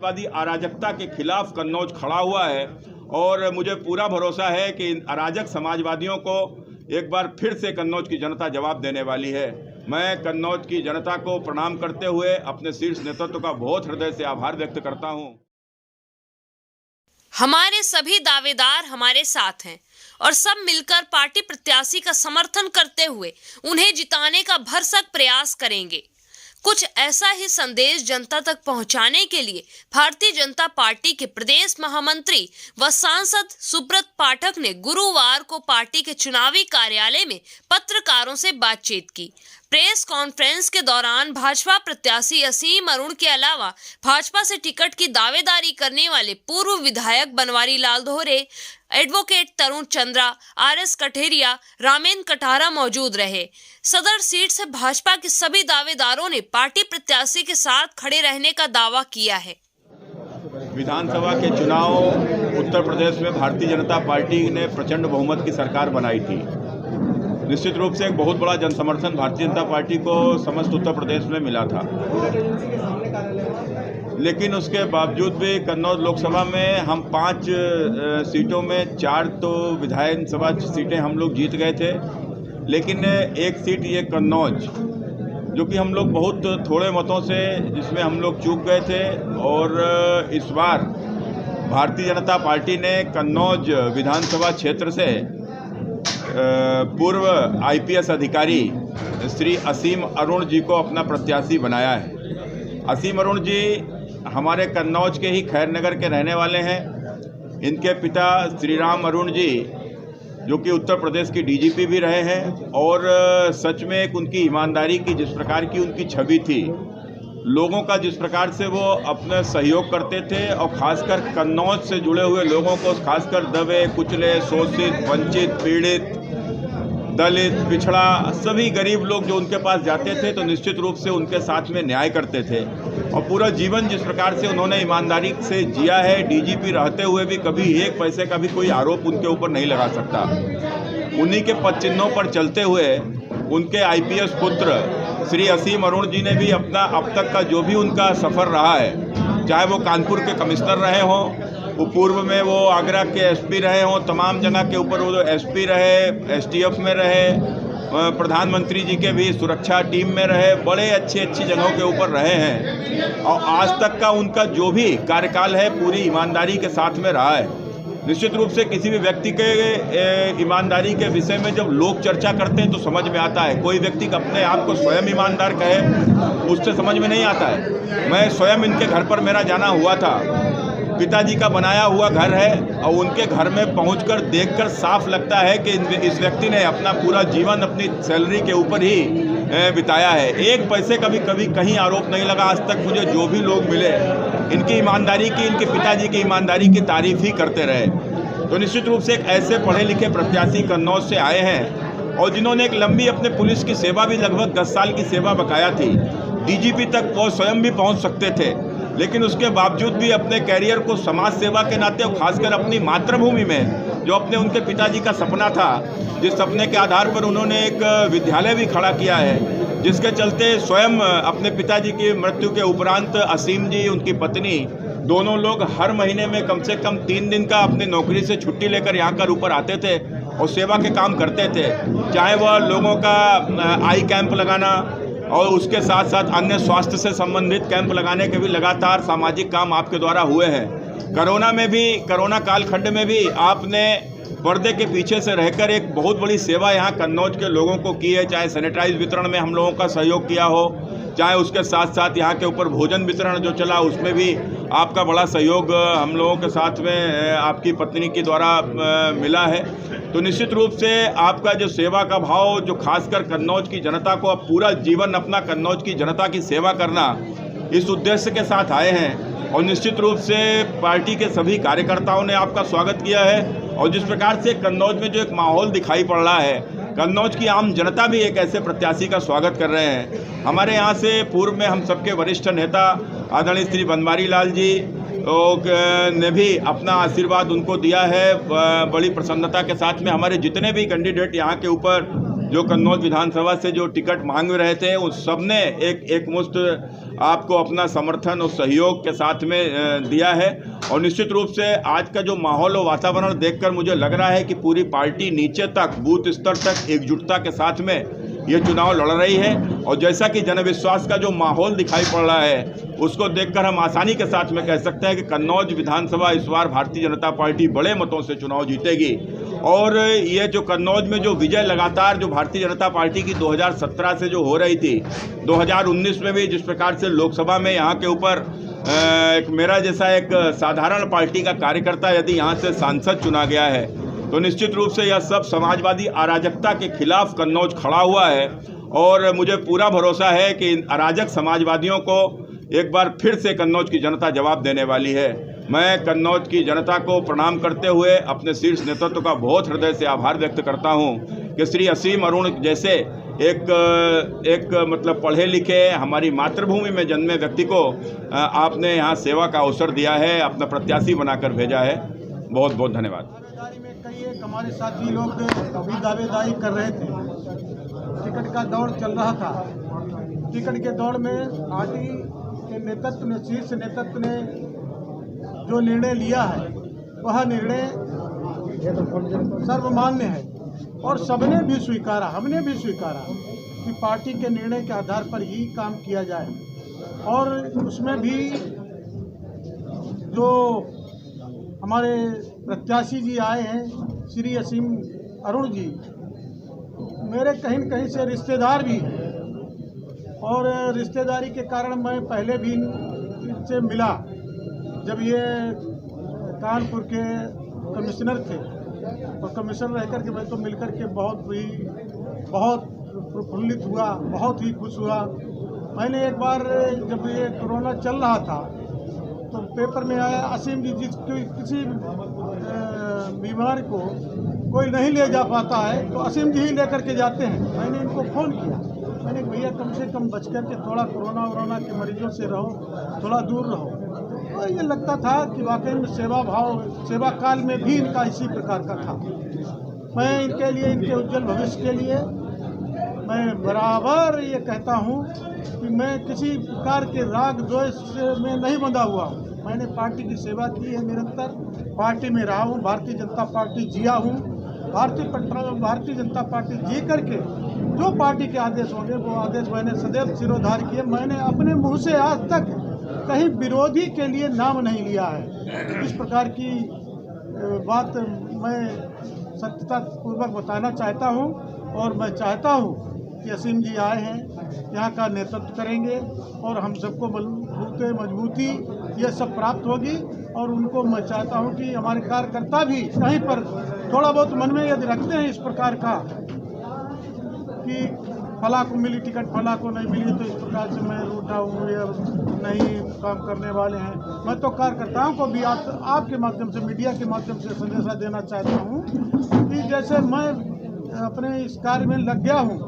आतंकवादी अराजकता के खिलाफ कन्नौज खड़ा हुआ है और मुझे पूरा भरोसा है कि इन अराजक समाजवादियों को एक बार फिर से कन्नौज की जनता जवाब देने वाली है। मैं कन्नौज की जनता को प्रणाम करते हुए अपने शीर्ष नेतृत्व का बहुत हृदय से आभार व्यक्त करता हूं। हमारे सभी दावेदार हमारे साथ हैं और सब मिलकर पार्टी प्रत्याशी का समर्थन करते हुए उन्हें जिताने का भरसक प्रयास करेंगे। कुछ ऐसा ही संदेश जनता तक पहुंचाने के लिए भारतीय जनता पार्टी के प्रदेश महामंत्री व सांसद सुब्रत पाठक ने गुरुवार को पार्टी के चुनावी कार्यालय में पत्रकारों से बातचीत की। प्रेस कॉन्फ्रेंस के दौरान भाजपा प्रत्याशी असीम अरुण के अलावा भाजपा से टिकट की दावेदारी करने वाले पूर्व विधायक बनवारी लाल दोहरे, एडवोकेट तरुण चंद्रा, आरएस कठेरिया, रामेन कटारा मौजूद रहे। सदर सीट से भाजपा के सभी दावेदारों ने पार्टी प्रत्याशी के साथ खड़े रहने का दावा किया है। विधानसभा के चुनाव उत्तर प्रदेश में भारतीय जनता पार्टी ने प्रचंड बहुमत की सरकार बनाई थी। निश्चित रूप से एक बहुत बड़ा जनसमर्थन भारतीय जनता पार्टी को समस्त उत्तर प्रदेश में मिला था, लेकिन उसके बावजूद भी कन्नौज लोकसभा में हम 5 सीटों में 4 तो विधानसभा सीटें हम लोग जीत गए थे, लेकिन एक सीट ये कन्नौज जो कि हम लोग बहुत थोड़े मतों से जिसमें हम लोग चूक गए थे। और इस बार भारतीय जनता पार्टी ने कन्नौज विधानसभा क्षेत्र से पूर्व आईपीएस अधिकारी श्री असीम अरुण जी को अपना प्रत्याशी बनाया है। असीम अरुण जी हमारे कन्नौज के ही खैरनगर के रहने वाले हैं। इनके पिता श्री राम अरुण जी जो कि उत्तर प्रदेश की डीजीपी भी रहे हैं और सच में एक उनकी ईमानदारी की जिस प्रकार की उनकी छवि थी, लोगों का जिस प्रकार से वो अपने सहयोग करते थे और खासकर कन्नौज से जुड़े हुए लोगों को, खासकर दबे कुचले, शोषित, वंचित, पीड़ित, दलित, पिछड़ा, सभी गरीब लोग जो उनके पास जाते थे तो निश्चित रूप से उनके साथ में न्याय करते थे। और पूरा जीवन जिस प्रकार से उन्होंने ईमानदारी से जिया है, डीजीपी रहते हुए भी कभी एक पैसे का भी कोई आरोप उनके ऊपर नहीं लगा सकता। उन्हीं के पद चिन्हों पर चलते हुए उनके आईपीएस पुत्र श्री असीम अरुण जी ने भी अपना अब तक का जो भी उनका सफ़र रहा है, चाहे वो कानपुर के कमिश्नर रहे हों, वो पूर्व में वो आगरा के एसपी रहे हों, तमाम जगह के ऊपर वो एसपी रहे, एसटीएफ में रहे, प्रधानमंत्री जी के भी सुरक्षा टीम में रहे, बड़े अच्छी जगहों के ऊपर रहे हैं और आज तक का उनका जो भी कार्यकाल है पूरी ईमानदारी के साथ में रहा है। निश्चित रूप से किसी भी व्यक्ति के ईमानदारी के विषय में जब लोग चर्चा करते हैं तो समझ में आता है। कोई व्यक्ति अपने आप को स्वयं ईमानदार कहे उससे समझ में नहीं आता है। मैं स्वयं इनके घर पर मेरा जाना हुआ था, पिताजी का बनाया हुआ घर है और उनके घर में पहुंचकर देखकर साफ लगता है कि इस व्यक्ति ने अपना पूरा जीवन अपनी सैलरी के ऊपर ही बिताया है। एक पैसे का भी कभी कहीं आरोप नहीं लगा। आज तक मुझे जो भी लोग मिले इनकी ईमानदारी की, इनके पिताजी की ईमानदारी की तारीफ ही करते रहे। तो निश्चित रूप से एक ऐसे पढ़े लिखे प्रत्याशी कन्नौज से आए हैं और जिन्होंने एक लंबी अपने पुलिस की सेवा भी लगभग 10 साल की सेवा बकाया थी। डीजीपी तक वो स्वयं भी पहुंच सकते थे, लेकिन उसके बावजूद भी अपने कैरियर को समाज सेवा के नाते और खासकर अपनी मातृभूमि में जो अपने उनके पिताजी का सपना था, जिस सपने के आधार पर उन्होंने एक विद्यालय भी खड़ा किया है, जिसके चलते स्वयं अपने पिताजी की मृत्यु के उपरांत असीम जी, उनकी पत्नी, दोनों लोग हर महीने में कम से कम 3 दिन का अपनी नौकरी से छुट्टी लेकर यहाँ कर ऊपर आते थे और सेवा के काम करते थे। चाहे वह लोगों का आई कैंप लगाना और उसके साथ साथ अन्य स्वास्थ्य से संबंधित कैंप लगाने के भी लगातार सामाजिक काम आपके द्वारा हुए हैं। कोरोना में भी, कोरोना कालखंड में भी आपने पर्दे के पीछे से रहकर एक बहुत बड़ी सेवा यहाँ कन्नौज के लोगों को की है। चाहे सैनिटाइज वितरण में हम लोगों का सहयोग किया हो, चाहे उसके साथ साथ यहाँ के ऊपर भोजन वितरण जो चला उसमें भी आपका बड़ा सहयोग हम लोगों के साथ में आपकी पत्नी के द्वारा मिला है। तो निश्चित रूप से आपका जो सेवा का भाव, जो खासकर कन्नौज की जनता को अब पूरा जीवन अपना कन्नौज की जनता की सेवा करना, इस उद्देश्य के साथ आए हैं। और निश्चित रूप से पार्टी के सभी कार्यकर्ताओं ने आपका स्वागत किया है। और जिस प्रकार से कन्नौज में जो एक माहौल दिखाई पड़ रहा है, कन्नौज की आम जनता भी एक ऐसे प्रत्याशी का स्वागत कर रहे हैं। हमारे यहाँ से पूर्व में हम सबके वरिष्ठ नेता आदरणीय श्री बनवारी लाल जी ने भी अपना आशीर्वाद उनको दिया है बड़ी प्रसन्नता के साथ में। हमारे जितने भी कैंडिडेट यहाँ के ऊपर जो कन्नौज विधानसभा से जो टिकट मांग रहे थे, उस सब ने एक मुश्त आपको अपना समर्थन और सहयोग के साथ में दिया है। और निश्चित रूप से आज का जो माहौल और वातावरण देखकर मुझे लग रहा है कि पूरी पार्टी नीचे तक, बूथ स्तर तक एकजुटता के साथ में ये चुनाव लड़ रही है। और जैसा कि जनविश्वास का जो माहौल दिखाई पड़ रहा है, उसको देखकर हम आसानी के साथ में कह सकते हैं कि कन्नौज विधानसभा इस बार भारतीय जनता पार्टी बड़े मतों से चुनाव जीतेगी। और ये जो कन्नौज में जो विजय लगातार जो भारतीय जनता पार्टी की 2017 से जो हो रही थी, 2019 में भी जिस प्रकार से लोकसभा में यहाँ के ऊपर एक मेरा जैसा एक साधारण पार्टी का कार्यकर्ता यदि यहाँ से सांसद चुना गया है, तो निश्चित रूप से यह सब समाजवादी अराजकता के खिलाफ कन्नौज खड़ा हुआ है। और मुझे पूरा भरोसा है कि इन अराजक समाजवादियों को एक बार फिर से कन्नौज की जनता जवाब देने वाली है। मैं कन्नौज की जनता को प्रणाम करते हुए अपने शीर्ष नेतृत्व का बहुत हृदय से आभार व्यक्त करता हूं कि श्री असीम अरुण जैसे एक मतलब पढ़े लिखे हमारी मातृभूमि में जन्मे व्यक्ति को आपने यहाँ सेवा का अवसर दिया है, अपना प्रत्याशी बनाकर भेजा है। बहुत बहुत धन्यवाद। कई हमारे साथी लोग अभी दावेदारी कर रहे थे, टिकट का दौड़ चल रहा था। टिकट के दौड़ में पार्टी के नेतृत्व ने, शीर्ष नेतृत्व ने जो निर्णय लिया है वह निर्णय सर्वमान्य है और सबने भी स्वीकारा, हमने भी स्वीकारा कि पार्टी के निर्णय के आधार पर ही काम किया जाए। और उसमें भी जो हमारे प्रत्याशी जी आए हैं श्री असीम अरुण जी, मेरे कहीं न कहीं से रिश्तेदार भी हैं और रिश्तेदारी के कारण मैं पहले भी इनसे मिला। जब ये कानपुर के कमिश्नर थे तो कमिश्नर रहकर के मैं तो मिलकर के बहुत प्रफुल्लित हुआ, बहुत ही खुश हुआ। मैंने एक बार जब ये कोरोना चल रहा था तो पेपर में आया असीम जी किसी बीमार को कोई नहीं ले जा पाता है तो असीम जी ही लेकर के जाते हैं। मैंने इनको फ़ोन किया, मैंने भैया कम से कम बच कर के थोड़ा कोरोना के मरीजों से रहो, थोड़ा दूर रहो। तो ये लगता था कि वाकई में सेवा काल में भी इनका इसी प्रकार का था। मैं इनके लिए, इनके उज्जवल भविष्य के लिए मैं बराबर ये कहता हूँ कि मैं किसी प्रकार के राग द्वेष में नहीं बंधा हुआ हूँ। मैंने पार्टी की सेवा की है, निरंतर पार्टी में रहा हूँ, भारतीय जनता पार्टी जिया हूँ। भारतीय जनता पार्टी जी करके जो पार्टी के आदेश होंगे वो आदेश मैंने सदैव सिरोधार किए। मैंने अपने मुँह से आज तक कहीं विरोधी के लिए नाम नहीं लिया है। इस प्रकार की बात मैं सत्यता पूर्वक बताना चाहता हूं और मैं चाहता हूं कि असीम जी आए हैं, यहाँ का नेतृत्व करेंगे और हम सबको मजबूती ये सब प्राप्त होगी। और उनको मैं चाहता हूं कि हमारे कार्यकर्ता भी कहीं पर थोड़ा बहुत मन में यदि रखते हैं इस प्रकार का कि फला को मिली टिकट, फला को नहीं मिली, तो इस प्रकार से मैं रूठा हूँ या नहीं काम करने वाले हैं। मैं तो कार्यकर्ताओं को भी आपके माध्यम से, मीडिया के माध्यम से संदेशा देना चाहता हूँ कि जैसे मैं अपने इस कार्य में लग गया हूँ,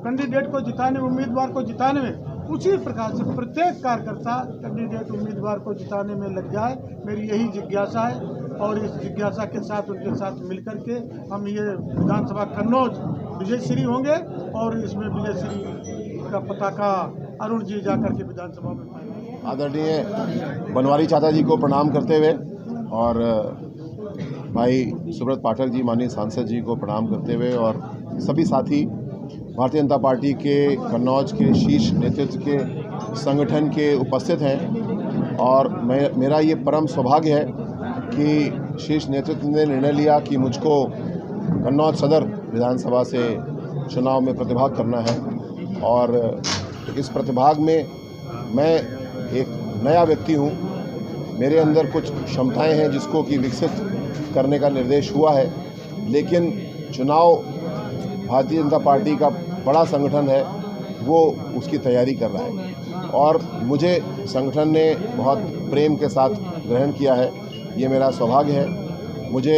कैंडिडेट को जिताने, उम्मीदवार को जिताने में, उसी प्रकार से प्रत्येक कार्यकर्ता कैंडिडेट उम्मीदवार को जिताने में लग जाए। मेरी यही जिज्ञासा है और इस जिज्ञासा के साथ उनके साथ मिलकर के हम ये विधानसभा कन्नौज विजयश्री होंगे और इसमें विजयश्री का पताका अरुण जी जाकर के विधानसभा में पाएंगे। आदरणीय बनवारी चाचा जी को प्रणाम करते हुए और भाई सुब्रत पाठक जी, माननीय सांसद जी को प्रणाम करते हुए और सभी साथी भारतीय जनता पार्टी के कन्नौज के शीर्ष नेतृत्व के संगठन के उपस्थित हैं। और मेरा ये परम सौभाग्य है कि शीर्ष नेतृत्व ने निर्णय लिया कि मुझको कन्नौज सदर विधानसभा से चुनाव में प्रतिभाग करना है। और इस प्रतिभाग में मैं एक नया व्यक्ति हूँ, मेरे अंदर कुछ क्षमताएं हैं जिसको कि विकसित करने का निर्देश हुआ है। लेकिन चुनाव भारतीय जनता पार्टी का बड़ा संगठन है, वो उसकी तैयारी कर रहा है और मुझे संगठन ने बहुत प्रेम के साथ ग्रहण किया है। ये मेरा सौभाग्य है। मुझे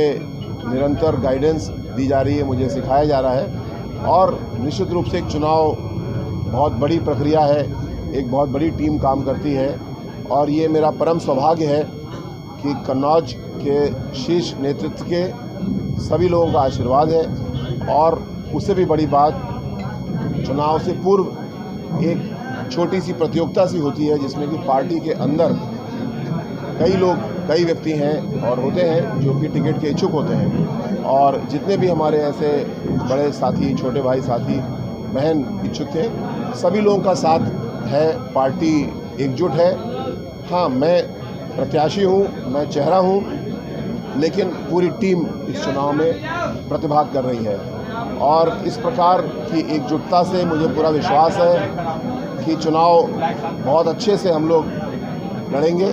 निरंतर गाइडेंस दी जा रही है, मुझे सिखाया जा रहा है। और निश्चित रूप से एक चुनाव बहुत बड़ी प्रक्रिया है, एक बहुत बड़ी टीम काम करती है और ये मेरा परम सौभाग्य है कि कन्नौज के शीर्ष नेतृत्व के सभी लोगों का आशीर्वाद है। और उससे भी बड़ी बात, चुनाव से पूर्व एक छोटी सी प्रतियोगिता सी होती है जिसमें कि पार्टी के अंदर कई व्यक्ति हैं और होते हैं जो कि टिकट के इच्छुक होते हैं, और जितने भी हमारे ऐसे बड़े साथी, छोटे भाई साथी बहन इच्छुक थे, सभी लोगों का साथ है, पार्टी एकजुट है। हाँ, मैं प्रत्याशी हूँ, मैं चेहरा हूँ, लेकिन पूरी टीम इस चुनाव में प्रतिभाग कर रही है और इस प्रकार की एकजुटता से मुझे पूरा विश्वास है कि चुनाव बहुत अच्छे से हम लोग लड़ेंगे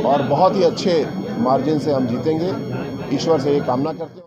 और बहुत ही अच्छे मार्जिन से हम जीतेंगे। ईश्वर से ये कामना करते हैं।